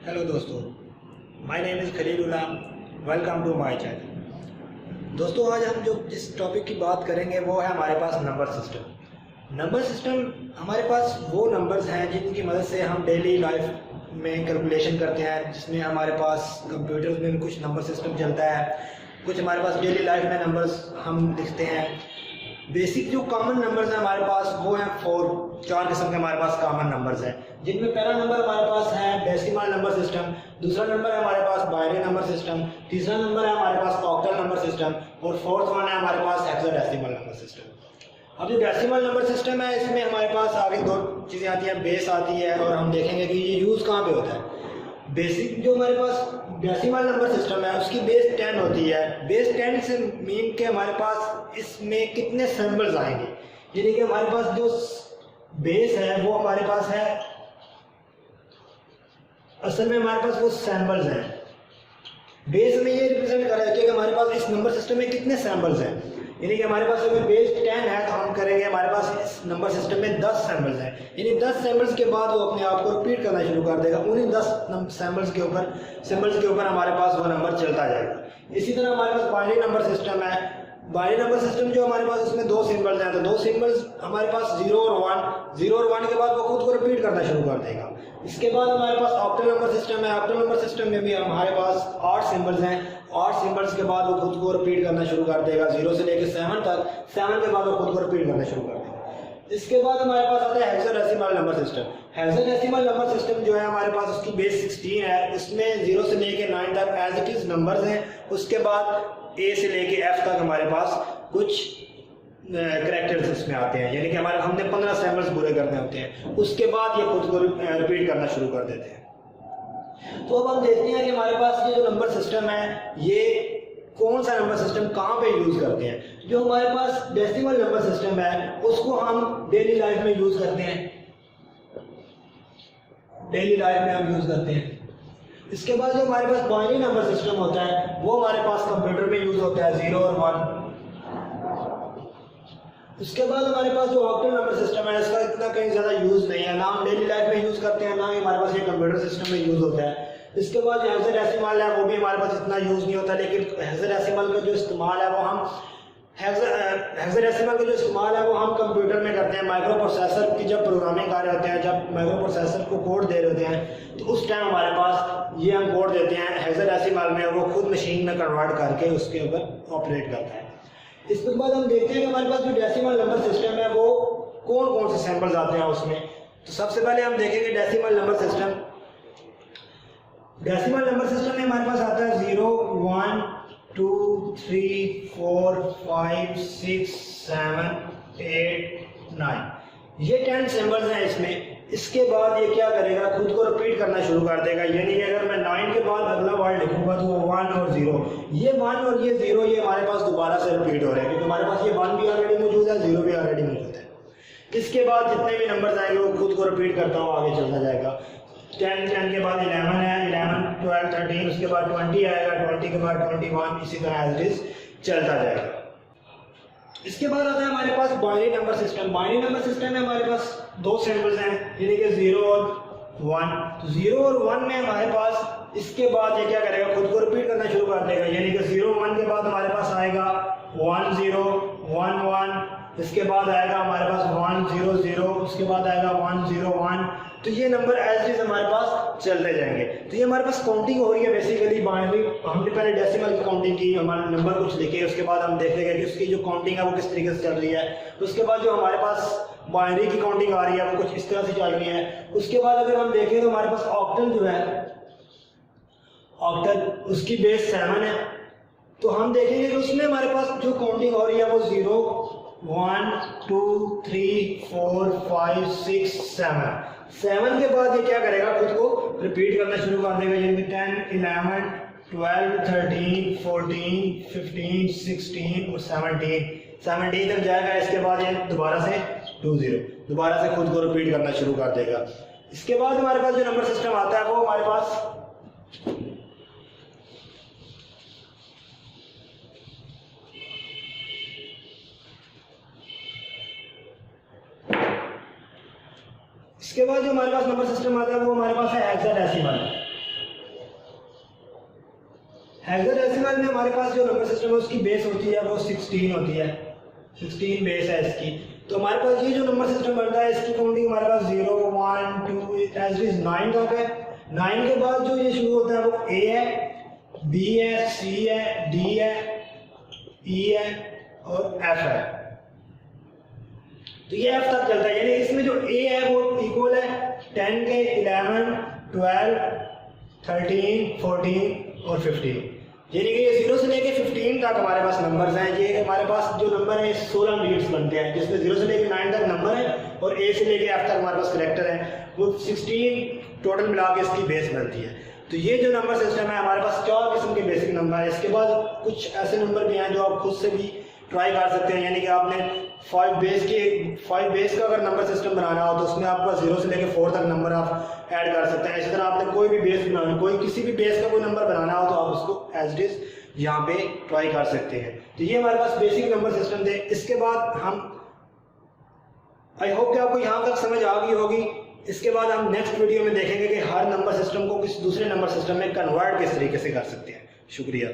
Hello दोस्तों, my name is Khalilullah. Welcome to my channel. दोस्तों, आज हम जो जिस टॉपिक की बात करेंगे वो है हमारे पास नंबर सिस्टम। नंबर सिस्टम हमारे पास वो नंबर्स हैं जिनकी मदद से हम डेली लाइफ में कैलकुलेशन करते हैं, जिसमें हमारे पास कंप्यूटर्स में कुछ नंबर सिस्टम चलता है, कुछ हमारे पास डेली लाइफ में नंबर्स हम लिखते हैं। बेसिक जो कॉमन नंबर्स हैं हमारे पास वो हैं चार किस्म के हमारे पास कॉमन नंबर्स हैं, जिनमें पहला नंबर हमारे पास है डेसिमल नंबर सिस्टम, दूसरा नंबर है हमारे पास बाइनरी नंबर सिस्टम, तीसरा नंबर है हमारे पास ऑक्टल नंबर सिस्टम और फोर्थ वन है हमारे पास हेक्साडेसिमल नंबर सिस्टम। अब जो डेसिमल नंबर सिस्टम है इसमें हमारे पास आगे दो चीज़ें आती हैं, बेस आती है और हम देखेंगे कि ये यूज़ कहाँ पे होता है। बेसिक जो हमारे पास डेसिमल नंबर सिस्टम है उसकी बेस 10 होती है। बेस 10 से मीन के हमारे पास इसमें कितने सिंबल्स आएंगे, यानी कि हमारे पास जो बेस है वो हमारे पास है, असल में हमारे पास वो सैम्बल्स हैं। बेस में ये रिप्रेजेंट कर रहा है कि हमारे पास इस नंबर सिस्टम में कितने सैम्बल्स हैं, यानी कि हमारे पास अगर बेस 10 है तो हम करेंगे हमारे पास इस नंबर सिस्टम में 10 सैम्बल्स हैं, यानी 10 सैम्बल्स के बाद वो अपने आप को रिपीट करना शुरू कर देगा। उन्हीं 10 सैम्बल्स के ऊपर हमारे पास वो नंबर चलता जाएगा। इसी तरह हमारे पास बाइनरी नंबर सिस्टम है। बाइनरी नंबर सिस्टम जो हमारे पास उसमें दो सिंबल्स हैं, तो दो सिंबल्स हमारे पास 0 और 1 के बाद वो खुद को रिपीट करना शुरू कर देगा। इसके बाद हमारे पास ऑक्टल नंबर सिस्टम है। ऑक्टल नंबर सिस्टम में भी हमारे पास 8 सिंबल्स हैं। 8 सिंबल्स के बाद वो खुद को रिपीट करना शुरू कर देगा 0 से लेकर 7 तक। 7 के बाद वो खुद को रिपीट करना शुरू कर देगा। इसके बाद हमारे पास आता है hexadecimal number system. Hexadecimal number system जो है हमारे पास उसकी बेस 16 है। इसमें 0 से लेकर 9 तक एज इट इज नंबर्स हैं। उसके बाद ए से लेके एफ तक हमारे पास कुछ कैरेक्टर्स इसमें आते हैं, यानी कि हमने 15 सैम्बल्स पूरे करने होते हैं। उसके बाद ये खुद को रिपीट करना शुरू कर देते हैं। तो अब हम देखते हैं कि हमारे पास ये जो नंबर सिस्टम है ये कौन सा नंबर सिस्टम कहाँ पे यूज करते हैं। जो हमारे पास डेसिमल नंबर सिस्टम है उसको हम डेली लाइफ में यूज करते हैं, डेली लाइफ में हम यूज करते हैं। इसके बाद जो हमारे पास बाइनरी नंबर सिस्टम होता है वो हमारे पास कंप्यूटर में यूज होता है, 0 और 1। उसके बाद हमारे पास जो ऑक्टल नंबर सिस्टम है इसका इतना कहीं ज्यादा यूज नहीं है, ना हम डेली लाइफ में यूज करते हैं, ना ही हमारे पास ये कंप्यूटर सिस्टम में यूज होता है। इसके बाद जो हेक्साडेसिमल है वो भी हमारे पास इतना यूज नहीं होता, लेकिन हेक्साडेसिमल का जो इस्तेमाल है वो हम हेक्साडेसिमल का जो इस्तेमाल है वो हम कंप्यूटर में करते हैं। माइक्रो प्रोसेसर की जब प्रोग्रामिंग कर रहे होते हैं, जब माइक्रो प्रोसेसर को कोड दे रहे होते हैं, तो उस टाइम हमारे पास ये हम कोड देते हैं हेक्साडेसिमल में, वो खुद मशीन में कन्वर्ट करके उसके ऊपर ऑपरेट करता है। इसके बाद हम देखते हैं कि हमारे पास जो डेसिमल नंबर सिस्टम है वो कौन कौन से सैम्पल्स आते हैं उसमें। तो सबसे पहले हम देखेंगे decimal number system. Decimal number system में हमारे पास आता है 0, 1, 2, 3, 4, 5, 6, 7, 8, 9, ये 10 सिंबल्स हैं इसमें। इसके बाद ये क्या करेगा, खुद को रिपीट करना शुरू कर देगा, यानी कि अगर मैं 9 के बाद अगला वर्ड लिखूंगा तो वो 1 और 0, ये 1 और ये 0 ये हमारे पास दोबारा से रिपीट हो रहे हैं, क्योंकि हमारे पास ये 1 भी ऑलरेडी मौजूद है, 0 भी ऑलरेडी मौजूद है। इसके बाद जितने भी नंबर्स आएंगे वो खुद को रिपीट करता हुआ आगे चलता जाएगा। 10 के बाद 11 है, 11, 12, 13, उसके बाद 20 आएगा, 20 के बाद 21, इसी तरह एज इट इज चलता जाएगा। इसके बाद आता है हमारे पास binary number system. Binary number system में हमारे पास दो सिंबल्स हैं, यानी कि 0 और 1। तो 0 और 1 में हमारे पास इसके बाद ये क्या करेगा, खुद को रिपीट करना शुरू कर देगा, यानी कि 0, 1 के बाद हमारे पास आएगा 1, 0, 1, 1, इसके बाद आएगा हमारे पास 1, 0, 0, उसके बाद आएगा 1, 0, 1। तो ये नंबर एज इज हमारे पास चलते जाएंगे। तो ये हमारे पास काउंटिंग हो रही है बेसिकली बाइनरी। हमने पहले डेसिमल की काउंटिंग की, हमारे नंबर कुछ लिखे, उसके बाद हम देखेंगे कि उसकी जो काउंटिंग है वो किस तरीके से चल रही है। उसके बाद जो हमारे पास बाइनरी की काउंटिंग आ रही है वो कुछ इस तरह से चल रही है। उसके बाद अगर हम देखें तो हमारे पास ऑक्टल जो है, ऑक्टल उसकी बेस 7 है। तो हम देखेंगे कि उसमें हमारे पास जो काउंटिंग हो रही है वो 0, 1, 2, 3, 4, 5, 6, 7 के बाद ये क्या करेगा, खुद को रिपीट करना शुरू कर देगा, यानी 10, 11, 12, 13, 14, 15, 16 और 17 तक जाएगा। इसके बाद ये दोबारा से 2, 0 दोबारा से खुद को रिपीट करना शुरू कर देगा। इसके बाद हमारे पास जो नंबर सिस्टम आता है वो हमारे पास इसके बाद जो हमारे पास नंबर सिस्टम आता है वो हमारे पास है हेक्साडेसिमल। हेक्साडेसिमल में हमारे पास जो नंबर सिस्टम है उसकी बेस होती है वो 16 होती है, 16 बेस है इसकी। तो हमारे पास ये जो नंबर सिस्टम बनता है इसकी काउंटिंग हमारे पास 0 1 2 एज इज 9 तक है। 9 के बाद जो ये शुरू होता है वो A है, B है, C है, D है, E है और F है। तो ये F तक चलता है, यानी इसमें जो A है वो इक्वल है 10 के 11 12 13 14 और 15, यानी कि ये 0 से लेके 15 तक हमारे पास नंबर्स हैं। ये हमारे पास जो नंबर है 16 लीड्स बनते हैं, जिसमें 0 से लेके 9 तक नंबर है और A से लेके F तक हमारे पास करेक्टर है, वो 16 टोटल मिला के इसकी बेस बनती है। तो ये जो नंबर सिस्टम है हमारे पास 4 किस्म के बेसिक नंबर है। इसके बाद कुछ ऐसे नंबर भी हैं जो आप खुद से भी ट्राई कर सकते हैं, यानी कि आपने 5 बेस का अगर नंबर सिस्टम बनाना हो तो उसमें आपका 0 से लेकर 4 तक नंबर आप ऐड कर सकते हैं। इसी तरह आपने कोई भी बेस बनाना, कोई किसी भी बेस का कोई नंबर बनाना हो तो आप उसको एज इट इज यहाँ पे ट्राई कर सकते हैं। तो ये हमारे पास बेसिक नंबर सिस्टम थे। इसके बाद हम आई होप कि आपको यहाँ तक समझ आ गई होगी। इसके बाद हम नेक्स्ट वीडियो में देखेंगे कि हर नंबर सिस्टम को किसी दूसरे नंबर सिस्टम में कन्वर्ट किस तरीके से कर सकते हैं। शुक्रिया।